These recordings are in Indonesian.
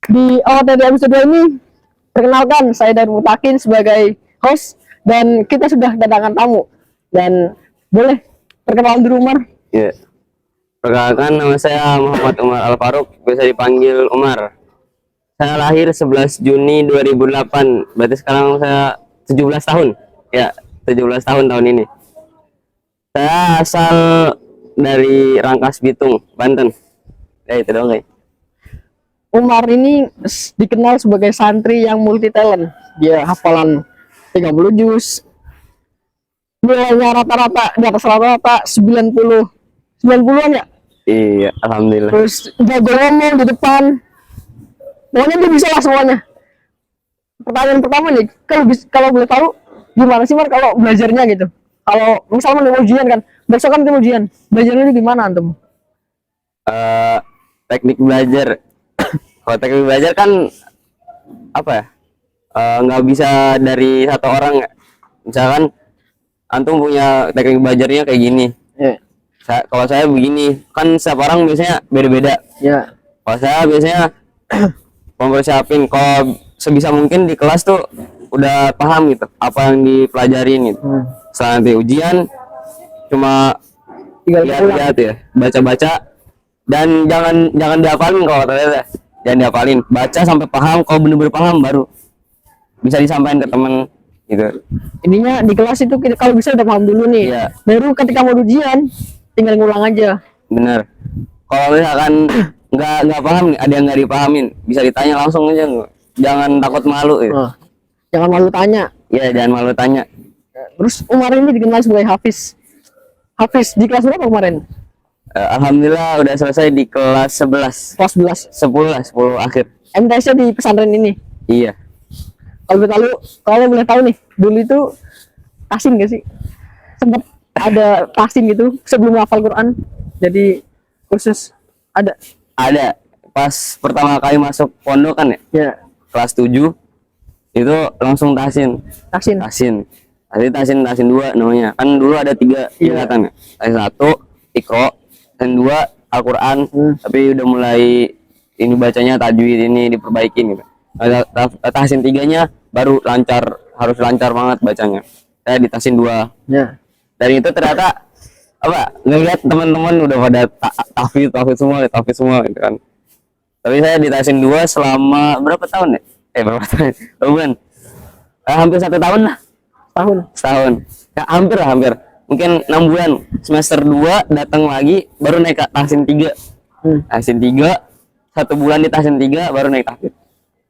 Di awal dari episode ini, perkenalkan saya dari Mutakin sebagai host dan kita sudah kedatangan tamu. Dan boleh perkenalan dulu Umar. Ya, perkenalkan nama saya Muhammad Umar Al-Faruq, bisa dipanggil Umar. Saya lahir 11 Juni 2008, berarti sekarang saya 17 tahun. Ya, 17 tahun ini. Saya asal dari Rangkas Bitung, Banten. Ya, itu dong, guys. Umar ini dikenal sebagai santri yang multi talent. Dia hafalan 30 juz. Nilainya rata-rata di atas rata-rata 90-an ya. Iya, alhamdulillah. Terus jago ngomong di depan. Pokoknya dia bisa lah semuanya. Pertanyaan pertama nih, kalau boleh tahu gimana sih Mar kalau belajarnya gitu? Kalau misalnya mau ujian kan, besok kan kita ujian. Belajarnya gimana antum? Teknik belajar. Kalau teknik belajar kan apa ya? Nggak bisa dari satu orang. Misalkan antum punya teknik belajarnya kayak gini. Yeah. Kalau saya begini, kan setiap orang biasanya beda-beda. Ya. Kalau saya biasanya mempersiapin, kalau sebisa mungkin di kelas tuh udah paham gitu apa yang dipelajarin gitu. Setelah nanti ujian cuma Tinggal lihat ya, baca-baca dan jangan dihafalin. Kalau kata saya jangan dihafalin, baca sampai paham. Kalau bener-bener paham baru bisa disampaikan ke teman gitu. Intinya di kelas itu kita kalau bisa udah paham dulu nih. Iya. Baru ketika mau ujian tinggal ngulang aja. Bener. Kalau misalkan nggak paham nih, ada yang nggak dipahamin, bisa ditanya langsung aja. Jangan takut malu gitu. Jangan malu tanya. Iya, jangan malu tanya. Terus Umar ini dikenal sebagai Hafiz. Hafiz di kelas berapa kemarin? Alhamdulillah udah selesai di kelas 11. Kelas 11. 10 akhir. MTS-nya di pesantren ini. Iya. Kalau boleh tahu nih, dulu itu tasin gak sih? Sempat ada tasin gitu sebelum hafal Quran. Jadi khusus ada. Ada. Pas pertama kali masuk pondok kan ya? Ya. Kelas 7 itu langsung tasin. Tasin 2 namanya. Kan dulu ada 3 tingkatan ya. Tasin 1 Iqra, dan 2 Al-Quran. Tapi udah mulai ini bacanya tajwid ini diperbaikin gitu. Tasin 3-nya baru harus lancar banget bacanya. Saya di tasin 2. Ya. Dari itu ternyata ngelihat teman-teman udah pada tahfidz semua gitu kan. Tapi saya di tasin 2 selama berapa tahun ya? Berapa tahun? Bukan. Hampir 1 tahun lah. Setahun. Ya, hampir. Mungkin 6 bulan. Semester 2 datang lagi baru naik ke tasin 3. Tasin 3 1 bulan di tasin 3 baru naik tahfidz.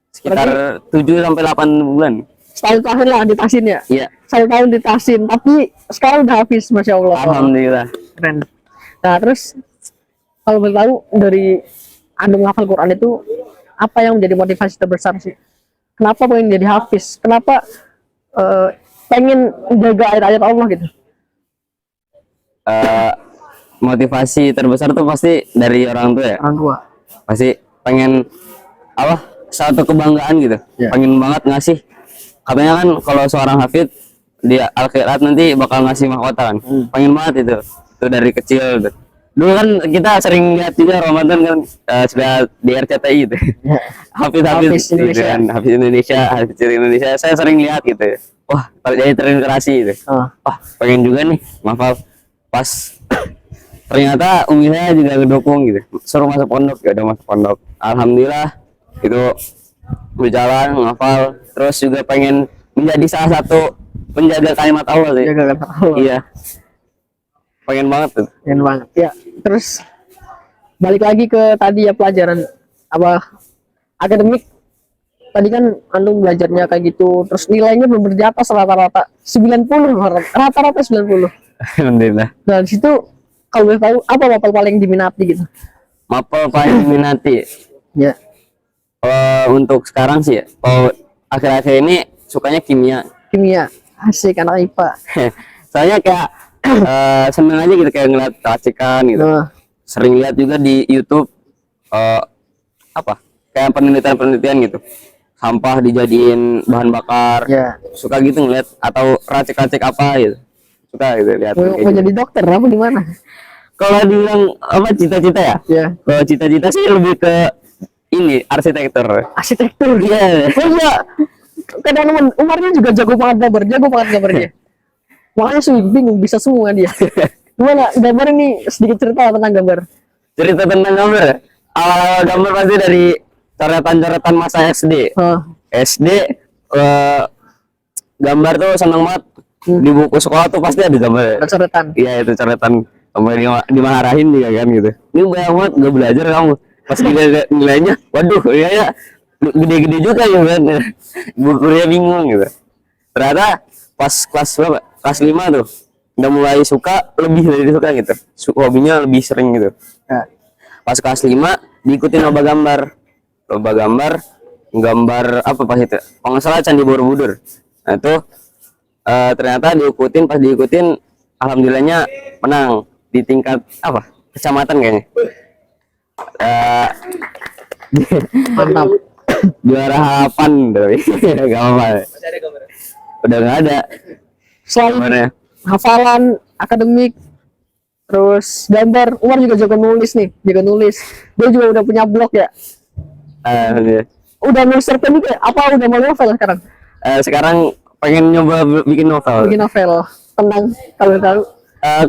Sekitar 7 sampai 8 bulan. 1 tahun lah di tasin ya? Iya. 1 tahun di tasin, tapi sekarang udah habis, Masya Allah. Alhamdulillah. Keren. Nah terus kalau boleh tahu dari antum hafal Quran itu apa yang menjadi motivasi terbesar sih? Kenapa pengen jadi hafiz? Kenapa pengen menjaga ayat-ayat Allah gitu? Motivasi terbesar tuh pasti dari orang tua ya. Orang tua. Pasti pengen satu kebanggaan gitu. Ya. Pengen banget ngasih. Katanya kan kalau seorang hafid di akhirat nanti bakal ngasih mahkota kan. Pengen banget itu dari kecil gitu. Dulu kan kita sering lihat juga Ramadan kan sudah di RCTI gitu. Ya. Hafiz Indonesia. Gitu kan. Hafiz Indonesia. Saya sering lihat gitu. Wah, jadi terinspirasi gitu. Wah, pengen juga nih mahfal. Pas ternyata umi saya juga ngedukung gitu. Suruh masuk pondok, ya udah masuk pondok. Alhamdulillah itu berjalan menghafal, terus juga pengen menjadi salah satu penjaga kalimat Allah sih. Iya. Pengen banget tuh. Pengen banget. Ya, terus balik lagi ke tadi ya pelajaran akademik. Tadi kan antum belajarnya kayak gitu, terus nilainya benar-benar di atas rata-rata 90, rata-rata 90. Alhamdulillah. Dan situ kalau boleh tahu apa mapel paling diminati gitu? Mapel paling diminati. Ya. Untuk sekarang sih ya. Akhir-akhir ini sukanya kimia. Asik anak IPA. Soalnya kayak seneng aja gitu, kayak ngeliat racikan gitu. Sering lihat juga di YouTube kayak penelitian gitu. Sampah dijadiin bahan bakar. Ya. Suka gitu ngeliat, atau racik-racik apa gitu. Suka gitu lihat. Mau jadi dokter apa gimana? Kalau dibilang cita-cita ya? Ya. Kalau cita-cita sih lebih ke ini arsitektur. Arsitektur. Iya. Oh iya. Kadang-kadang Umarnya juga jago banget gambarnya. Makanya sih bingung bisa semua dia. Gimana gambar ini sedikit cerita tentang gambar. Cerita tentang gambar. Awal gambar pasti dari coretan-coretan masa SD. SD gambar tuh seneng banget. Di buku sekolah tuh pasti ada gambar. Coretan. Iya itu coretan. Sampai dimarahin juga kan gitu. Ini banyak banget gak belajar kamu. Pas nilainya, waduh ya gede-gede juga ya kan. Gurunya bingung gitu. Ternyata pas kelas berapa? Kelas 5 tuh udah mulai suka, lebih dari suka gitu. Hobinya lebih sering gitu. Ya. Pas kelas 5 diikutin lomba gambar. Gambar apa pas itu? Kalau nggak salah Candi Borobudur. Nah itu ternyata diikutin alhamdulillahnya menang di tingkat apa? Kecamatan kayaknya. Mantap. Juara harapan tapi gak apa-apa. Udah nggak ada. Selain Gambarnya. hafalan, akademik, terus gambar, Umar juga jago nulis nih, jago nulis. Dia juga udah punya blog ya. Iya. Udah nulis cerpen juga, apa udah mau novel sekarang? Sekarang pengen nyoba bikin novel. Bikin novel tentang kalau tahu.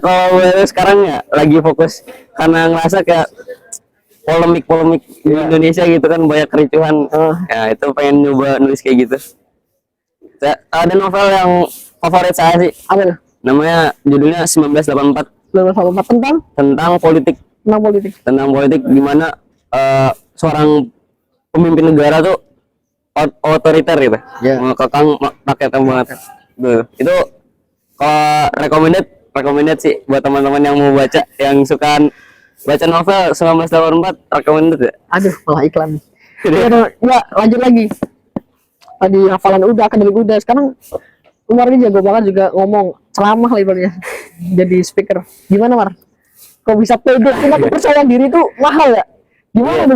Kalau sekarang ya lagi fokus karena ngerasa kayak polemik di Indonesia gitu kan, banyak kericuhan. Ya itu pengen nyoba nulis kayak gitu. Ada novel yang favorit saya sih, Apa tuh? namanya judulnya 1984, Tentang politik, tentang politik. gimana seorang pemimpin negara tuh otoriter gitu, mengekang rakyatnya banget. Itu kalau recommended sih buat teman-teman yang mau baca, yang suka baca novel 1984, recommended ya. Aduh, malah iklan. Ya, lanjut lagi. Tadi hafalan udah, akademik udah. Sekarang Umar ini jago banget juga ngomong ceramah lah ibaratnya. Jadi speaker. Gimana, Mar? Kok bisa pede? Kita kepercayaan diri itu mahal ya. Gimana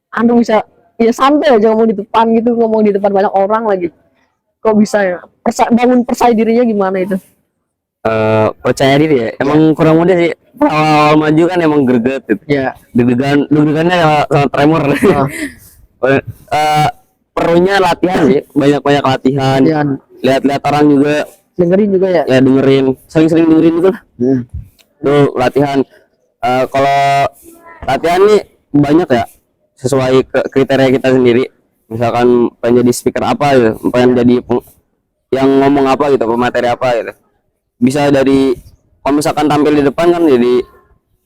Anda bisa ya santai aja ngomong di depan gitu, ngomong di depan banyak orang lagi. Kok bisa ya? Bangun percaya dirinya gimana itu? Percaya diri ya, emang kurang mudah sih. Awal maju kan emang greget gitu. Ya. Deg-degannya sama tremor. Perlunya latihan sih, banyak latihan. Lihat-lihat orang juga, Dengerin juga ya. ya dengerin, sering-sering dengerin gitu lah. Tuh latihan. Kalau latihan nih banyak ya, sesuai kriteria kita sendiri. Misalkan pengen jadi speaker apa gitu, pengen jadi yang ngomong apa gitu, pemateri apa gitu. Bisa dari, kalau misalkan tampil di depan kan jadi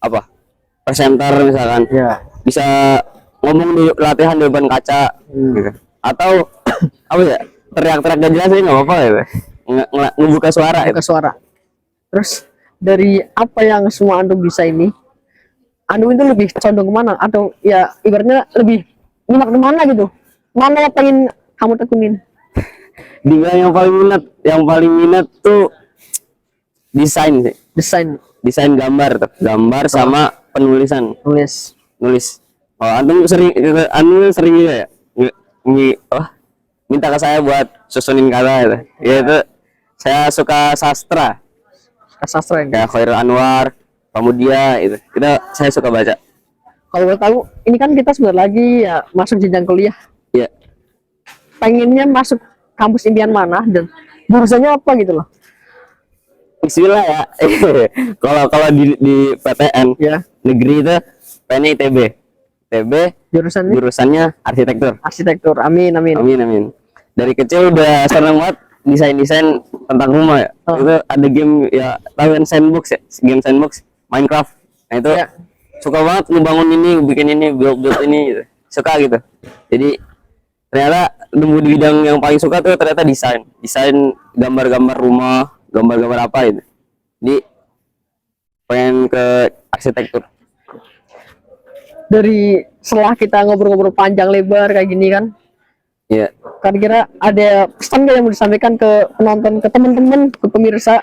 apa, presenter misalkan. Bisa ngomong di latihan di depan kaca gitu. Atau apa ya, teriak-teriak gak jelas sih nggak apa-apa gitu. Ngebuka suara gitu. Terus dari apa yang semua Anda bisa ini, Anda itu lebih condong kemana? Atau ya ibaratnya lebih minat kemana gitu? Mana yang pengen kamu tekunin? Yang paling minat tuh desain sih. Desain gambar tuh. Gambar sama penulisan. Nulis. Oh, antum sering juga ya? Minta ke saya buat susunin kata gitu. Ya itu saya suka sastra Sastra ini. kayak Khairul Anwar, Pramudia itu. Saya suka baca. Kalau boleh tahu, ini kan kita sebentar lagi ya masuk jenjang kuliah. Iya. Pengennya masuk kampus impian mana dan jurusannya apa gitu loh? Bismillah ya. Kalau di PTN Ya. negeri itu pengen ITB. Jurusannya arsitektur. Amin. Amin. Dari kecil udah seneng banget desain tentang rumah ya. Itu ada game ya, tahu kan sandbox ya, game sandbox Minecraft. Nah itu suka banget ngebangun ini, bikin ini, build ini gitu. Suka gitu. Jadi ternyata nemu di bidang yang paling suka tuh ternyata desain gambar-gambar rumah, gambar-gambar apa gitu. Jadi pengen ke arsitektur. Dari setelah kita ngobrol-ngobrol panjang lebar kayak gini kan, Iya. kira-kira ada pesan nggak yang mau disampaikan ke penonton, ke teman-teman, ke pemirsa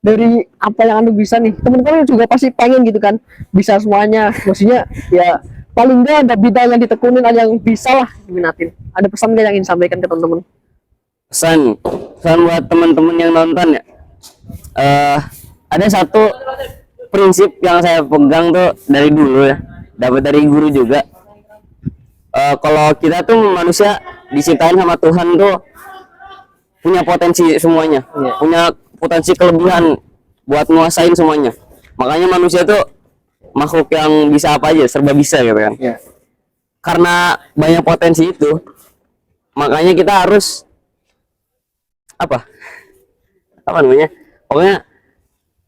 dari apa yang Anda bisa nih? Teman-teman juga pasti pengen gitu kan, bisa semuanya. Maksudnya ya paling nggak ada bidang yang ditekunin, ada yang bisa lah diminatin. Ada pesan nggak yang ingin disampaikan ke teman-teman? Pesan buat teman-teman yang nonton ya. Ada satu prinsip yang saya pegang tuh dari dulu ya, dapat dari guru juga. kalau kita tuh manusia diciptain sama Tuhan tuh punya potensi semuanya, punya potensi kelebihan buat nguasain semuanya. Makanya manusia tuh makhluk yang bisa apa aja, serba bisa gitu kan. Karena banyak potensi itu, makanya kita harus apa namanya? Pokoknya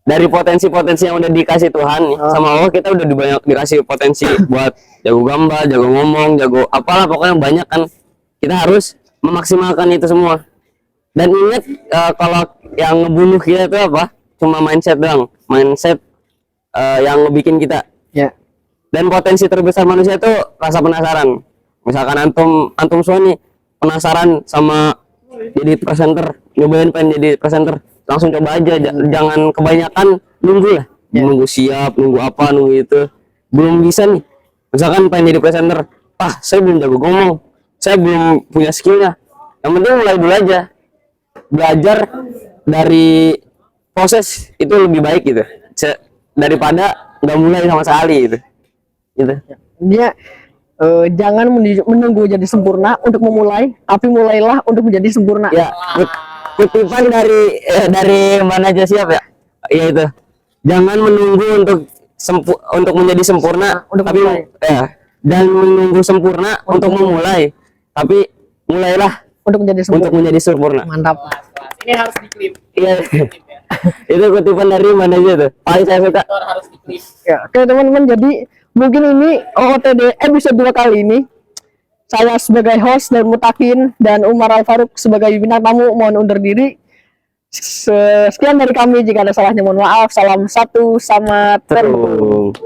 dari potensi-potensi yang udah dikasih Tuhan nih, sama Allah, kita udah dikasih potensi buat jago gambar, jago ngomong, jago apalah, pokoknya banyak kan. Kita harus memaksimalkan itu semua. Dan ingat, kalau yang ngebunuh kita itu apa? Cuma mindset doang, mindset yang ngebikin kita. Dan potensi terbesar manusia itu rasa penasaran. Misalkan antum semua nih penasaran sama jadi presenter, nyobain pengen jadi presenter, langsung coba aja, jangan kebanyakan nunggu lah. Nunggu siap, nunggu apa, nunggu itu. Belum bisa nih. Misalkan pengen jadi presenter, saya belum jago ngomong, saya belum punya skillnya. Yang penting mulai dulu aja. Belajar dari proses itu lebih baik gitu, daripada nggak mulai sama sekali gitu. Dia jangan menunggu jadi sempurna untuk memulai, tapi mulailah untuk menjadi sempurna. Ya, kutipan dari mana aja siap ya? Ya itu. Jangan menunggu untuk menjadi sempurna, tapi dan menunggu sempurna untuk memulai, tapi mulailah untuk menjadi sempurna. Mantap. Ini harus diklip. Iya. Itu kutipan dari mana aja tuh? Paling saya suka. Harus diklip. Ya, oke teman-teman, jadi mungkin ini OOTD episode 2 kali ini. Saya sebagai host dan Mutakin dan Umar Al Faruq sebagai bintang tamu mohon undur diri. Sekian dari kami, jika ada salahnya mohon maaf. Salam satu sama terus.